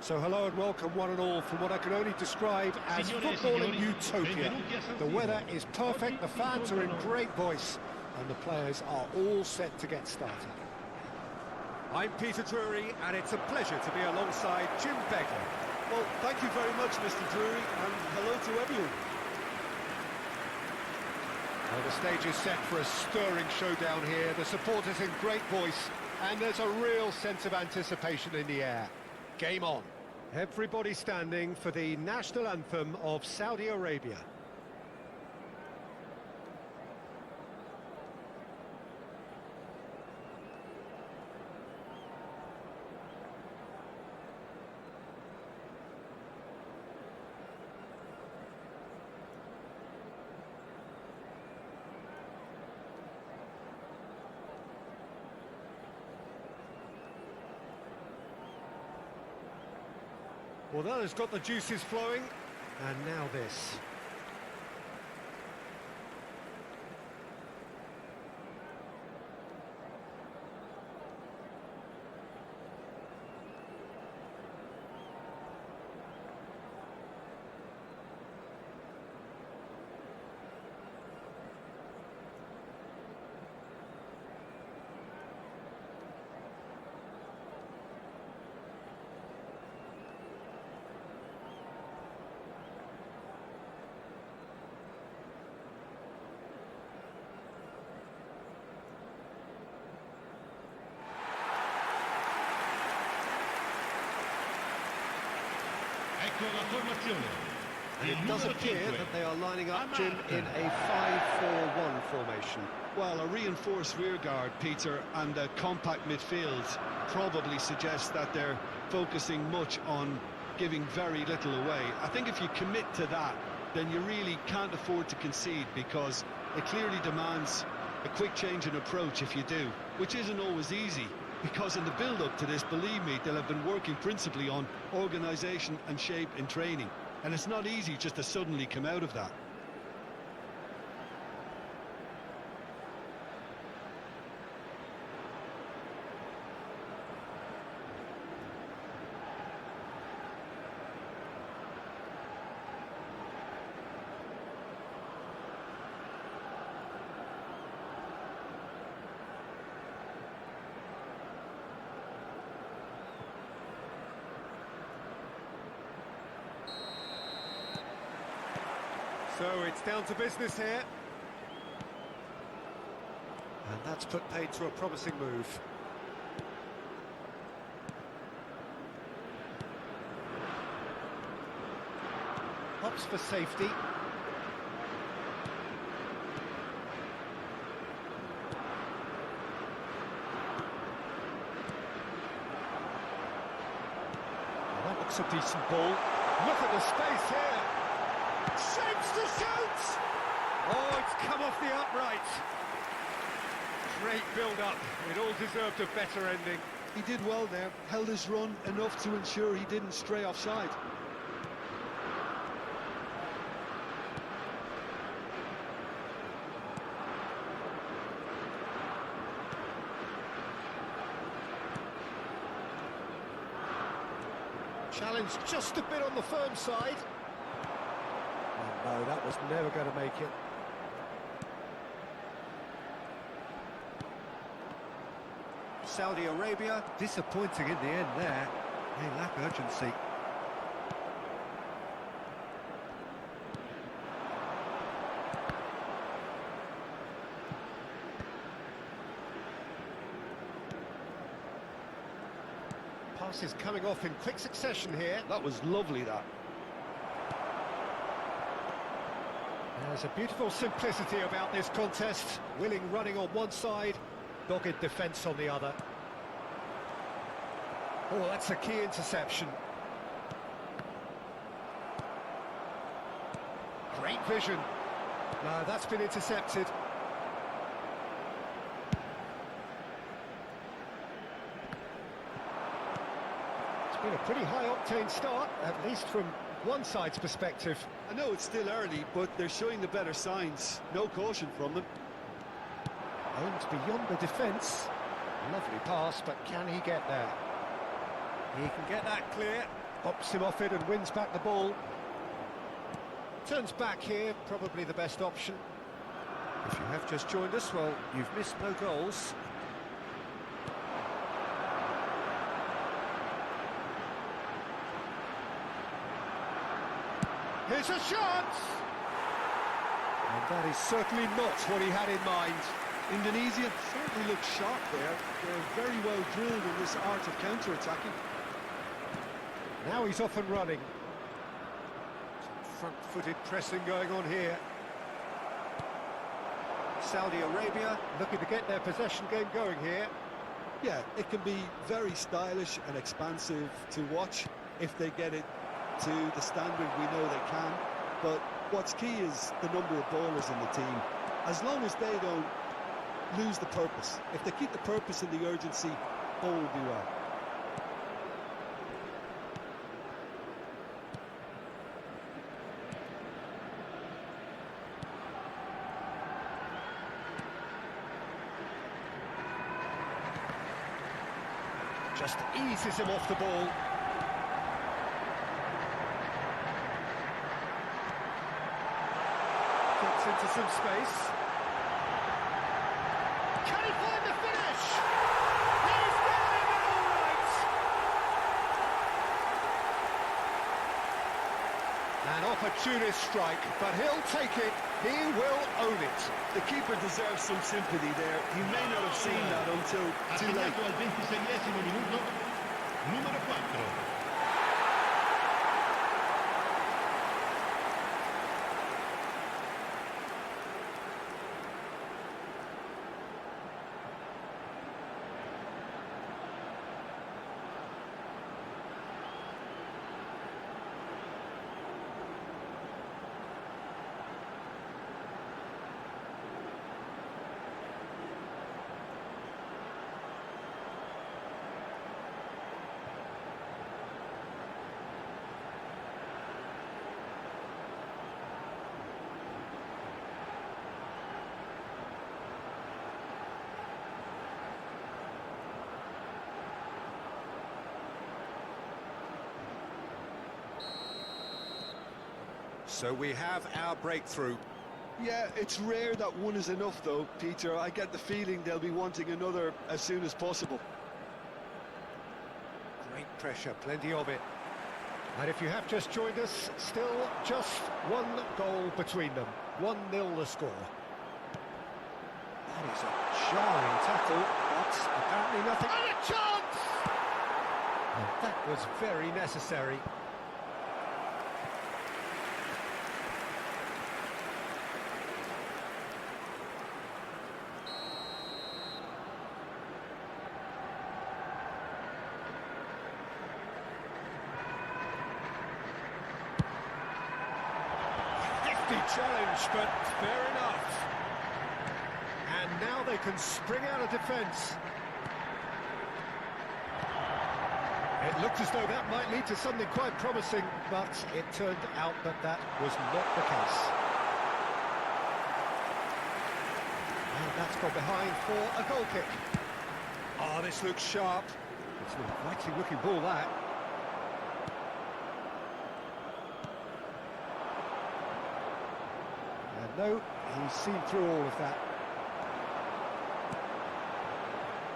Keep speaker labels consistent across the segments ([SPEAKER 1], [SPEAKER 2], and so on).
[SPEAKER 1] So hello and welcome one and all from what I can only describe as footballing utopia. The weather is perfect, the fans are in great voice, and the players are all set to get started. I'm Peter Drury, and it's a pleasure to be alongside Jim Begley.
[SPEAKER 2] Well, thank you very much, Mr. Drury, and hello to everyone.
[SPEAKER 1] Well, the stage is set for a stirring showdown here. The supporters in great voice, and there's a real sense of anticipation in the air. Game on. Everybody standing for the national anthem of Saudi Arabia. Well, that has got the juices flowing, and now this. It does appear that they are lining up, Jim, in a 5-4-1 formation.
[SPEAKER 2] Well, a reinforced rearguard, Peter, and a compact midfield probably suggests that they're focusing much on giving very little away. I think if you commit to that, then you really can't afford to concede, because it clearly demands a quick change in approach if you do, which isn't always easy. Because in the build-up to this, believe me, they'll have been working principally on organisation and shape in training. And it's not easy just to suddenly come out of that.
[SPEAKER 1] So it's down to business here. And that's put paid to a promising move. Hops for safety. Well, that looks a decent ball. Look at the space here. Shapes to shoot! Oh, it's come off the upright. Great build-up. It all deserved a better ending.
[SPEAKER 2] He did well there, held his run enough to ensure he didn't stray offside.
[SPEAKER 1] Challenge just a bit on the firm side. Oh, no, that was never going to make it. Saudi Arabia, disappointing in the end there. They lack urgency. Passes coming off in quick succession here.
[SPEAKER 2] That was lovely, that.
[SPEAKER 1] There's a beautiful simplicity about this contest. Willing running on one side, dogged defence on the other. Oh, that's a key interception. Great vision. No, that's been intercepted. It's been a pretty high-octane start, at least from one side's perspective.
[SPEAKER 2] I know it's still early, but they're showing the better signs. No caution from them.
[SPEAKER 1] Owned beyond the defence. Lovely pass, but can he get there? He can get that clear. Hops him off it and wins back the ball. Turns back here, probably the best option. If you have just joined us, well, you've missed no goals. Here's a shot! And that is certainly not what he had in mind.
[SPEAKER 2] Indonesia certainly looks sharp there. They're very well drilled in this art of counter-attacking.
[SPEAKER 1] Now he's off and running. Some front-footed pressing going on here. Saudi Arabia looking to get their possession game going here.
[SPEAKER 2] Yeah, it can be very stylish and expansive to watch if they get it to the standard we know they can. But what's key is the number of ballers in the team. As long as they don't lose the purpose, if they keep the purpose and the urgency, all will be well.
[SPEAKER 1] Just eases him off the ball. Gets into some space. Can he find the finish? He's getting it all right! An opportunist strike, but he'll take it. He will own it.
[SPEAKER 2] The keeper deserves some sympathy there. He may not have seen that until too late.
[SPEAKER 3] Al 26esimo minuto, numero 4.
[SPEAKER 1] So we have our breakthrough.
[SPEAKER 2] Yeah, it's rare that one is enough though, Peter. I get the feeling they'll be wanting another as soon as possible.
[SPEAKER 1] Great pressure, plenty of it. And if you have just joined us, still just one goal between them. 1-0 the score. That is a jarring tackle, but apparently nothing. And a chance! And that was very necessary. Challenge, but fair enough. And now they can spring out of defence. It looked as though that might lead to something quite promising, but it turned out that that was not the case. And that's gone behind for a goal kick. Oh, this looks sharp. It's an inviting looking ball, that. No, he's seen through all of that.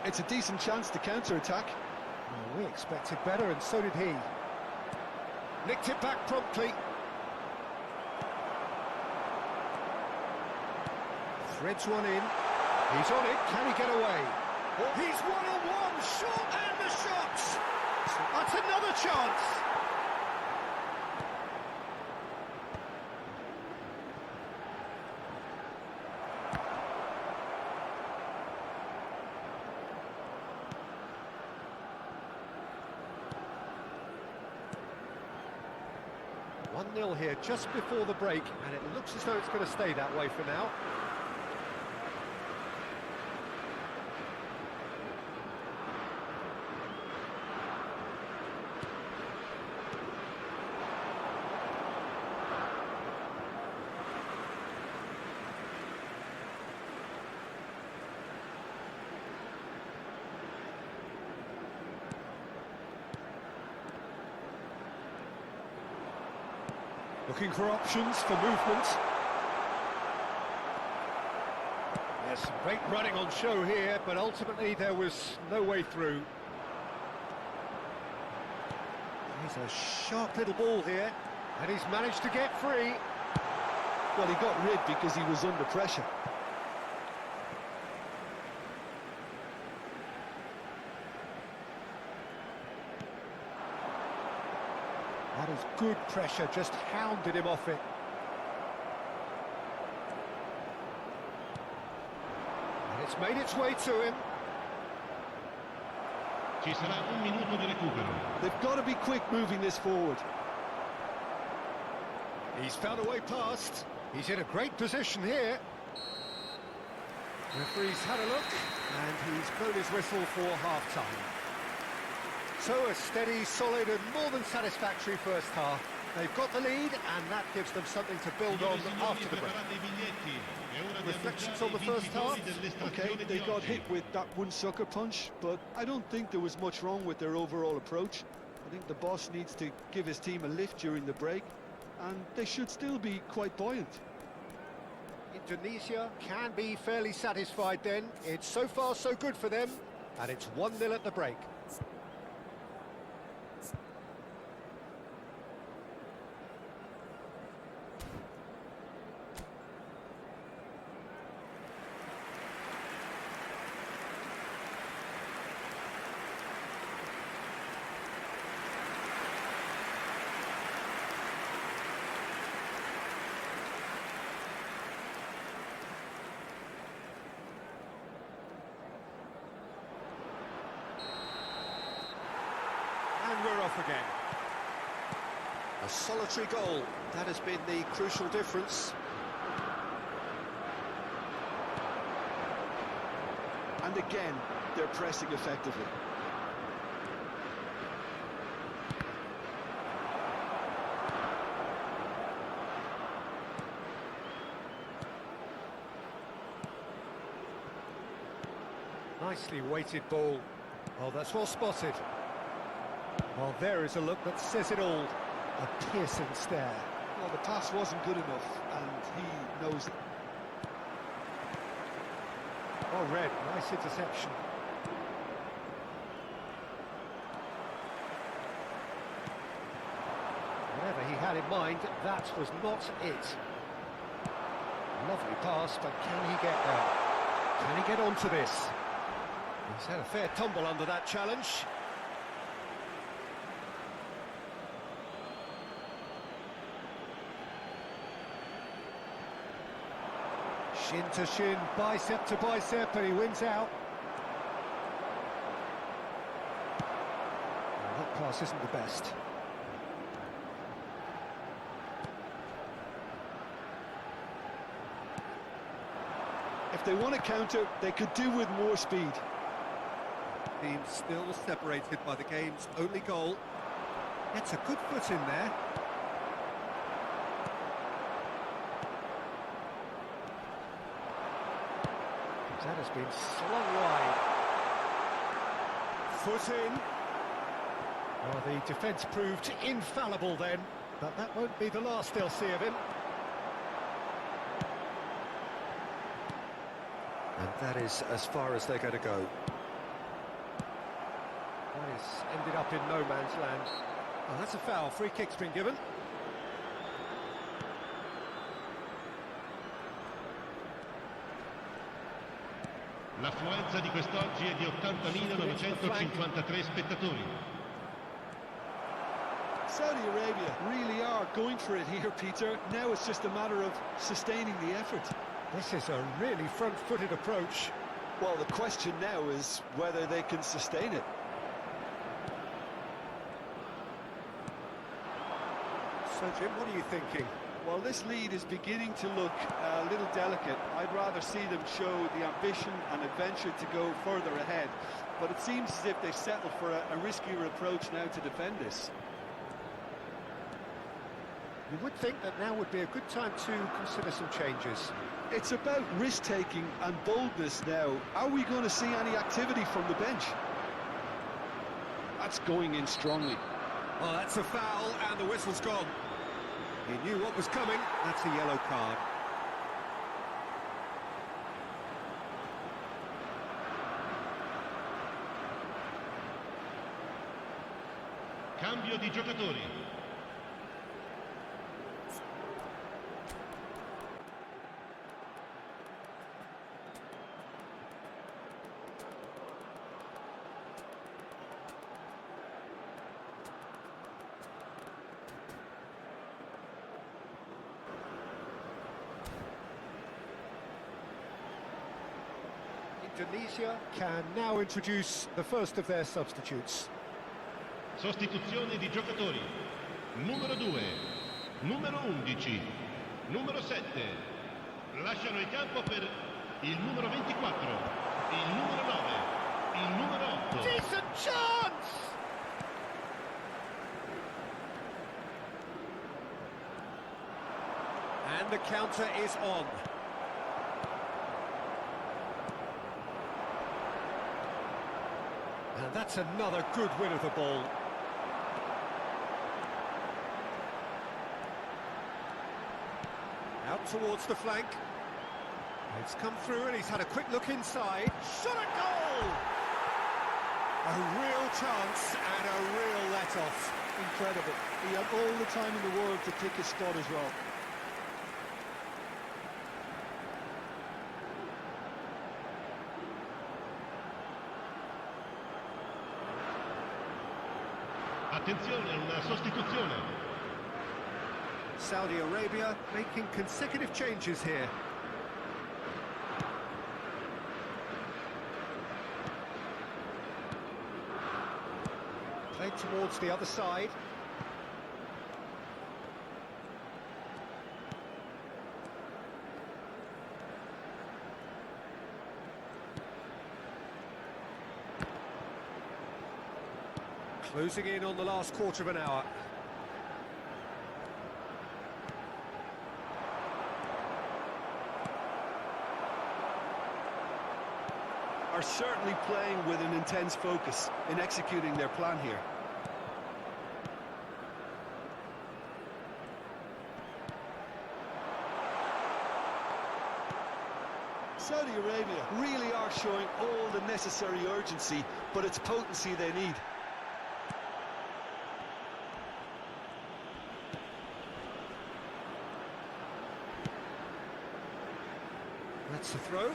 [SPEAKER 2] It's a decent chance to counter-attack.
[SPEAKER 1] Well, we expected better, and so did he. Nicked it back promptly. Threads one in. He's on it. Can he get away? Oh, he's one-on-one. Shot and the shot. That's another chance. Nil here just before the break, and it looks as though it's going to stay that way for now. Looking for options for movement. There's some great running on show here, but ultimately there was no way through. He's a sharp little ball here, and he's managed to get free.
[SPEAKER 2] Well, he got rid because he was under pressure.
[SPEAKER 1] That is good pressure, just hounded him off it. And it's made its way to him.
[SPEAKER 3] Ci sarà un minuto di recupero.
[SPEAKER 2] They've got to be quick moving this forward.
[SPEAKER 1] He's found a way past. He's in a great position here. Referee's had a look, and he's blown his whistle for half-time. So a steady, solid and more than satisfactory first half. They've got the lead, and that gives them something to build on after the break. Reflections on the first half?
[SPEAKER 2] Okay, they got hit with that one sucker punch, but I don't think there was much wrong with their overall approach. I think the boss needs to give his team a lift during the break, and they should still be quite buoyant.
[SPEAKER 1] Indonesia can be fairly satisfied then. It's so far so good for them, and it's 1-0 at the break. And we're off again. A solitary goal. That has been the crucial difference.
[SPEAKER 2] And again, they're pressing effectively.
[SPEAKER 1] Nicely weighted ball. Oh, that's well spotted. Well, there is a look that says it all. A piercing stare.
[SPEAKER 2] Well, the pass wasn't good enough, and he knows it.
[SPEAKER 1] Oh, Red, nice interception. Whatever he had in mind, that was not it. Lovely pass, but can he get there? Can he get onto this? He's had a fair tumble under that challenge. Shin to shin, bicep to bicep, and he wins out. Well, that pass isn't the best.
[SPEAKER 2] If they want to counter, they could do with more speed.
[SPEAKER 1] Team still separated by the game's only goal. Gets a good foot in there. That has been slung wide. Foot in. Well, the defence proved infallible then, but that won't be the last they'll see of him. And that is as far as they're going to go. That has ended up in no man's land. Oh, that's a foul. Free kick's been given.
[SPEAKER 3] L'affluenza di quest'oggi è di 80.953 spettatori.
[SPEAKER 2] Saudi Arabia really are going for it here, Peter. Now it's just a matter of sustaining the effort.
[SPEAKER 1] This is a really front-footed approach.
[SPEAKER 2] Well, the question now is whether they can sustain it.
[SPEAKER 1] So, Jim, what are you thinking?
[SPEAKER 2] Well, this lead is beginning to look a little delicate. I'd rather see them show the ambition and adventure to go further ahead. But it seems as if they've settled for a riskier approach now to defend this.
[SPEAKER 1] You would think that now would be a good time to consider some changes.
[SPEAKER 2] It's about risk-taking and boldness now. Are we going to see any activity from the bench? That's going in strongly.
[SPEAKER 1] Well, that's a foul, and the whistle's gone. He knew what was coming. That's a yellow card.
[SPEAKER 3] Cambio di giocatori.
[SPEAKER 1] Indonesia can now introduce the first of their substitutes.
[SPEAKER 3] Sostituzione di giocatori. Numero 2, numero 11, numero 7. Lasciano il campo per il numero 24, il numero 9, il numero 8.
[SPEAKER 1] Decent chance! And the counter is on. And that's another good win of the ball. Out towards the flank. It's come through and he's had a quick look inside. Shot a goal! A real chance and a real let-off.
[SPEAKER 2] Incredible. He had all the time in the world to kick his spot as well.
[SPEAKER 3] Attenzione, una sostituzione.
[SPEAKER 1] Saudi Arabia making consecutive changes here. Played towards the other side. Closing in on the last quarter of an hour.
[SPEAKER 2] Are certainly playing with an intense focus in executing their plan here. Saudi Arabia really are showing all the necessary urgency, but it's potency they need.
[SPEAKER 1] That's the throw.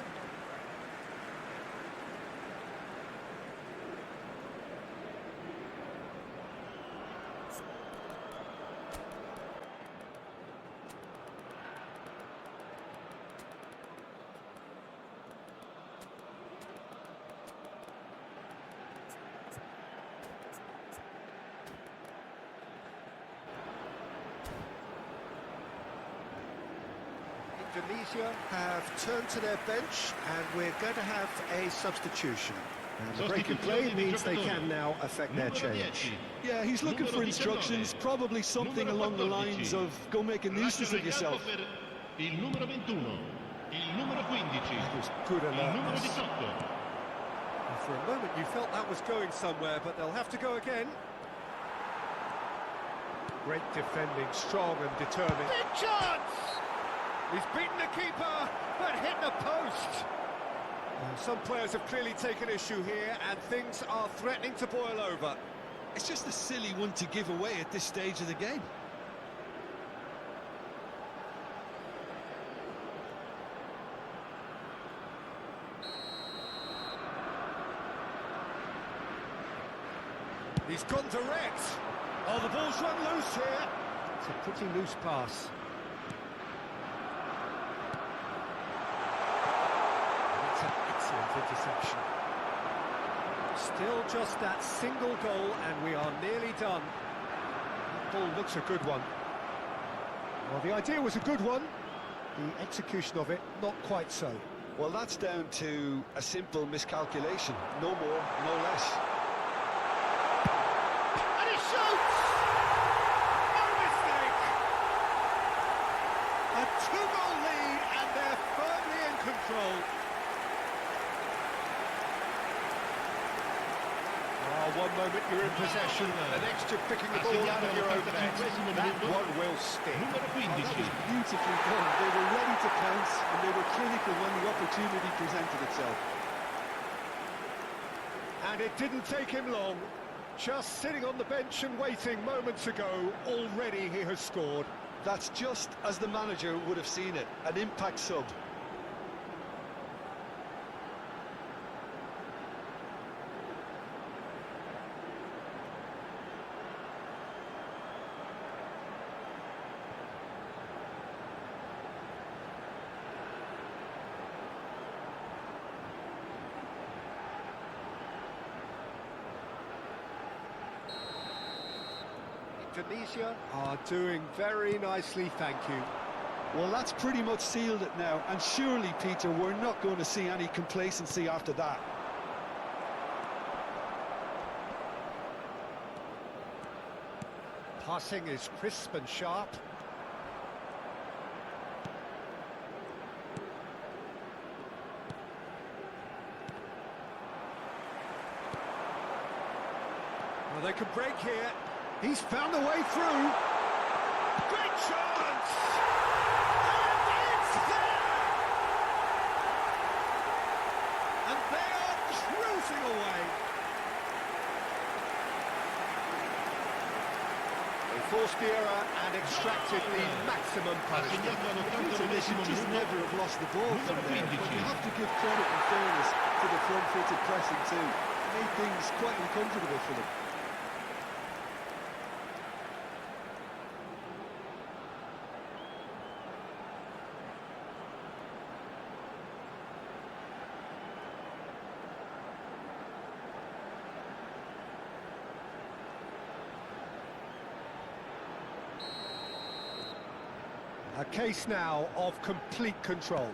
[SPEAKER 1] Indonesia have turned to their bench and we're going to have a substitution. And the break in play means they can now affect their change.
[SPEAKER 2] Yeah, he's looking for instructions, probably something along the lines of go make a nuisance of yourself.
[SPEAKER 3] Il numero 21, il numero 15,
[SPEAKER 1] That was good
[SPEAKER 3] il numero
[SPEAKER 1] alertness.
[SPEAKER 3] 18.
[SPEAKER 1] And for a moment you felt that was going somewhere, but they'll have to go again. Great defending, strong and determined. Big chance! He's beaten the keeper, but hit the post. Some players have clearly taken issue here, and things are threatening to boil over.
[SPEAKER 2] It's just a silly one to give away at this stage of the game.
[SPEAKER 1] He's gone direct. Oh, the ball's run loose here. It's a pretty loose pass. That's an excellent interception. Still just that single goal, and we are nearly done. That ball looks a good one. Well, the idea was a good one. The execution of it, not quite so.
[SPEAKER 2] Well, that's down to a simple miscalculation. No more, no less.
[SPEAKER 1] And he shoots! No mistake! A two-goal lead, and they're firmly in control. Oh, what one moment you're in possession, the next you're picking the ball out of your own net. That one will stick.
[SPEAKER 3] Numero
[SPEAKER 2] Oh, that
[SPEAKER 3] 15.
[SPEAKER 2] was beautifully done. They were ready to pounce, and they were clinical when the opportunity presented itself.
[SPEAKER 1] And it didn't take him long. Just sitting on the bench and waiting moments ago, already he has scored.
[SPEAKER 2] That's just as the manager would have seen it, an impact sub.
[SPEAKER 1] Indonesia are doing very nicely, thank you.
[SPEAKER 2] Well, that's pretty much sealed it now, and surely, Peter, we're not going to see any complacency after that.
[SPEAKER 1] Passing is crisp and sharp. Well, they could break here. He's found a way through. Great chance! And it's there! And they are cruising away. They forced the error and extracted the maximum punishment.
[SPEAKER 2] Peter, they should just never have lost the ball from there. But you have to give credit and fairness to the front-footed pressing too. It made things quite uncomfortable for them.
[SPEAKER 1] A case now of complete control.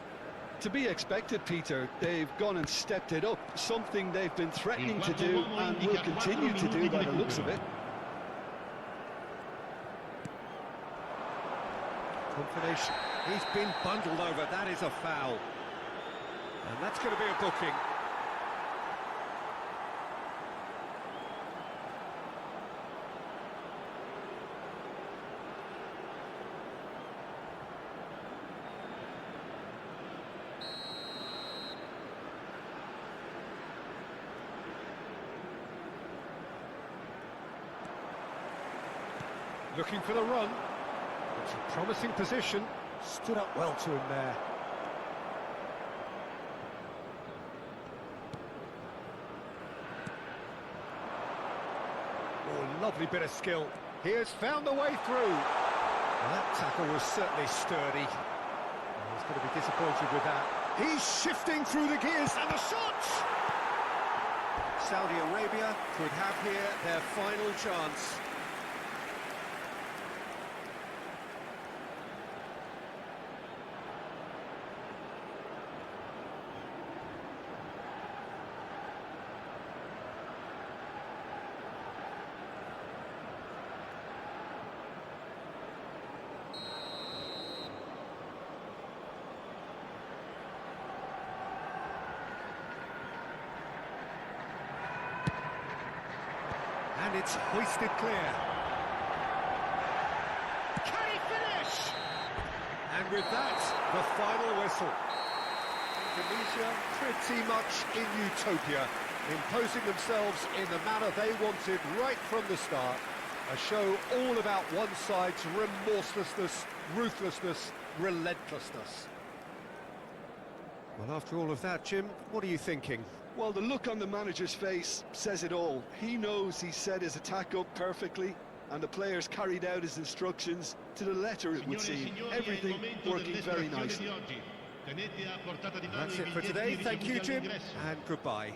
[SPEAKER 2] To be expected, Peter. They've gone and stepped it up, something they've been threatening to do and will continue to do by the looks of it.
[SPEAKER 1] Confirmation. He's been bundled over. That is a foul. And that's going to be a booking. Looking for the run. It's a promising position. Stood up well to him there. Oh, lovely bit of skill. He has found the way through. Well, that tackle was certainly sturdy. He's going to be disappointed with that. He's shifting through the gears and the shots! Saudi Arabia could have here their final chance. And it's hoisted clear. Can he finish? And with that, the final whistle. Indonesia pretty much in utopia, imposing themselves in the manner they wanted right from the start. A show all about one side's remorselessness, ruthlessness, relentlessness. Well, after all of that, Jim, what are you thinking?
[SPEAKER 2] Well, the look on the manager's face says it all. He knows he set his attack up perfectly, and the players carried out his instructions to the letter, it would seem. Everything working very nicely.
[SPEAKER 1] That's it for today. Thank you, Jim, and goodbye.